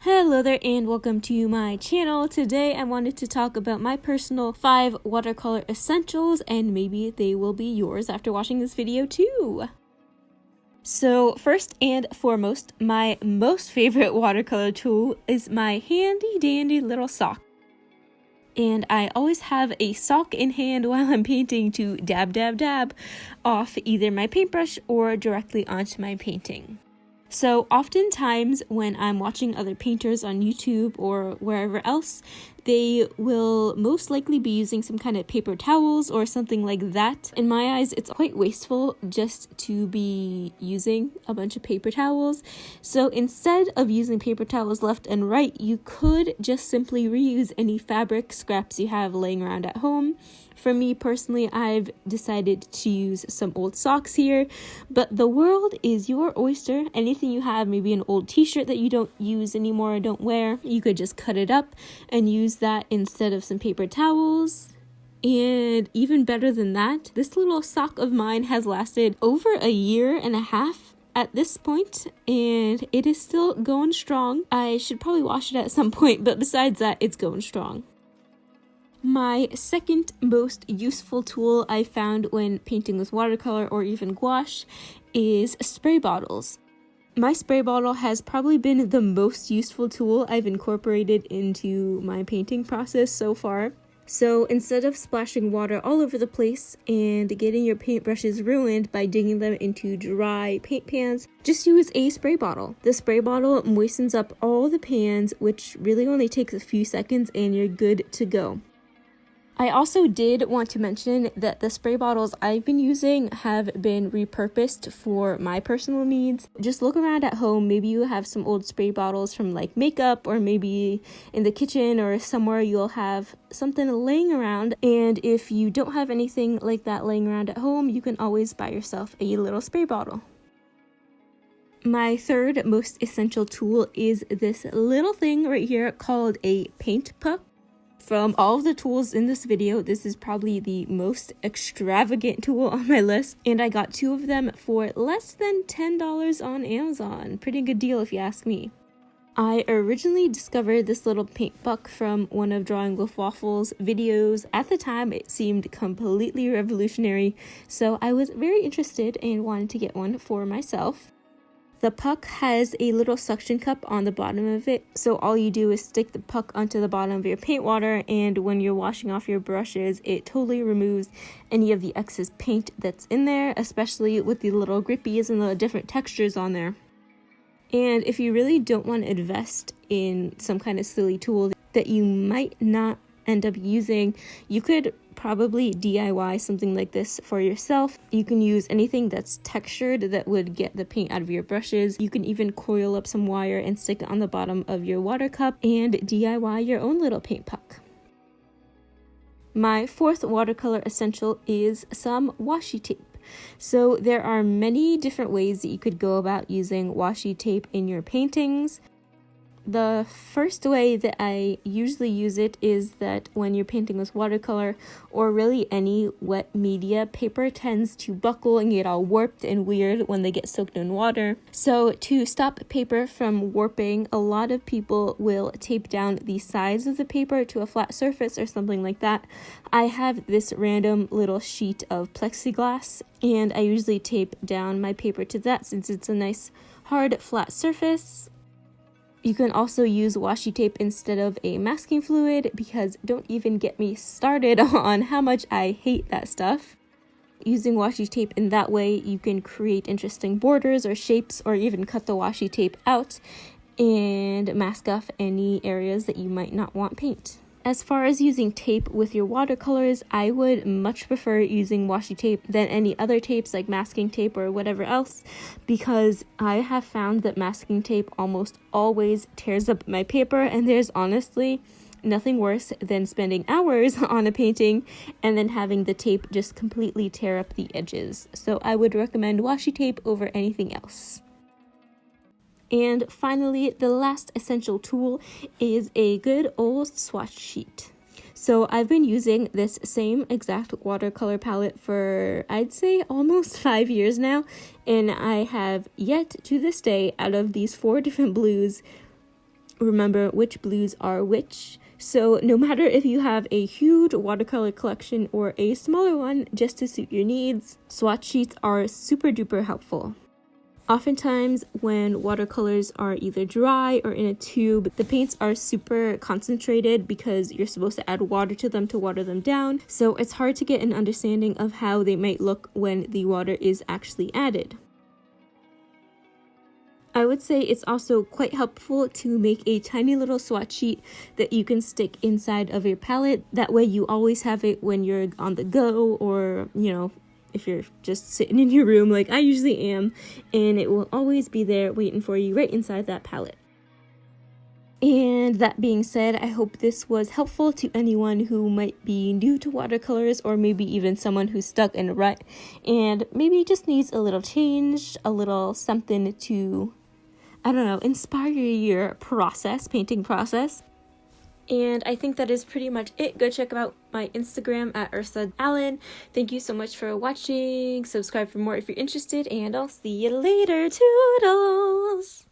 Hello there and welcome to my channel. Today I wanted to talk about my personal 5 watercolor essentials, and maybe they will be yours after watching this video too. So first and foremost, my most favorite watercolor tool is my handy dandy little sock. And I always have a sock in hand while I'm painting to dab off either my paintbrush or directly onto my painting. So oftentimes when I'm watching other painters on YouTube or wherever else, they will most likely be using some kind of paper towels or something like that. In my eyes, it's quite wasteful just to be using a bunch of paper towels. So instead of using paper towels left and right, you could just simply reuse any fabric scraps you have laying around at home. For me personally, I've decided to use some old socks here, but the world is your oyster. Anything you have, maybe an old t-shirt that you don't use anymore or don't wear, you could just cut it up and use that instead of some paper towels. And even better than that, this little sock of mine has lasted over a year and a half at this point, and it is still going strong. I should probably wash it at some point, but besides that, it's going strong. My second most useful tool I found when painting with watercolor or even gouache is spray bottles. My spray bottle has probably been the most useful tool I've incorporated into my painting process so far. So instead of splashing water all over the place and getting your paintbrushes ruined by digging them into dry paint pans, just use a spray bottle. The spray bottle moistens up all the pans, which really only takes a few seconds, and you're good to go. I also did want to mention that the spray bottles I've been using have been repurposed for my personal needs. Just look around at home, maybe you have some old spray bottles from like makeup, or maybe in the kitchen or somewhere you'll have something laying around, and if you don't have anything like that laying around at home, you can always buy yourself a little spray bottle. My third most essential tool is this little thing right here called a paint puck. From all of the tools in this video, this is probably the most extravagant tool on my list, and I got 2 of them for less than $10 on Amazon. Pretty good deal if you ask me. I originally discovered this little paint puck from one of Drawing with Waffles videos. At the time, it seemed completely revolutionary, so I was very interested and wanted to get one for myself. The puck has a little suction cup on the bottom of it, so all you do is stick the puck onto the bottom of your paint water, and when you're washing off your brushes, it totally removes any of the excess paint that's in there, especially with the little grippies and the different textures on there. And if you really don't want to invest in some kind of silly tool that you might not end up using, you could probably DIY something like this for yourself. You can use anything that's textured that would get the paint out of your brushes. You can even coil up some wire and stick it on the bottom of your water cup and DIY your own little paint puck. My fourth watercolor essential is some washi tape. So there are many different ways that you could go about using washi tape in your paintings. The first way that I usually use it is that when you're painting with watercolor or really any wet media, paper tends to buckle and get all warped and weird when they get soaked in water. So to stop paper from warping, a lot of people will tape down the sides of the paper to a flat surface or something like that. I have this random little sheet of plexiglass, and I usually tape down my paper to that since it's a nice hard flat surface. You can also use washi tape instead of a masking fluid, because don't even get me started on how much I hate that stuff. Using washi tape in that way, you can create interesting borders or shapes, or even cut the washi tape out and mask off any areas that you might not want paint. As far as using tape with your watercolors, I would much prefer using washi tape than any other tapes like masking tape or whatever else, because I have found that masking tape almost always tears up my paper, and there's honestly nothing worse than spending hours on a painting and then having the tape just completely tear up the edges. So I would recommend washi tape over anything else. And finally, the last essential tool is a good old swatch sheet. So I've been using this same exact watercolor palette for, I'd say, almost 5 years now, and I have yet to this day, out of these 4 different blues, remember which blues are which. So no matter if you have a huge watercolor collection or a smaller one just to suit your needs, swatch sheets are super duper helpful. Oftentimes when watercolors are either dry or in a tube, the paints are super concentrated because you're supposed to add water to them to water them down, so it's hard to get an understanding of how they might look when the water is actually added. I would say it's also quite helpful to make a tiny little swatch sheet that you can stick inside of your palette. That way you always have it when you're on the go, or, you know, if you're just sitting in your room like I usually am, and it will always be there waiting for you right inside that palette. And that being said, I hope this was helpful to anyone who might be new to watercolors, or maybe even someone who's stuck in a rut and maybe just needs a little change, a little something to, I don't know, inspire your painting process. And I think that is pretty much it. Go check out my Instagram at Ursa Allen. Thank you so much for watching. Subscribe for more if you're interested, and I'll see you later. Toodles!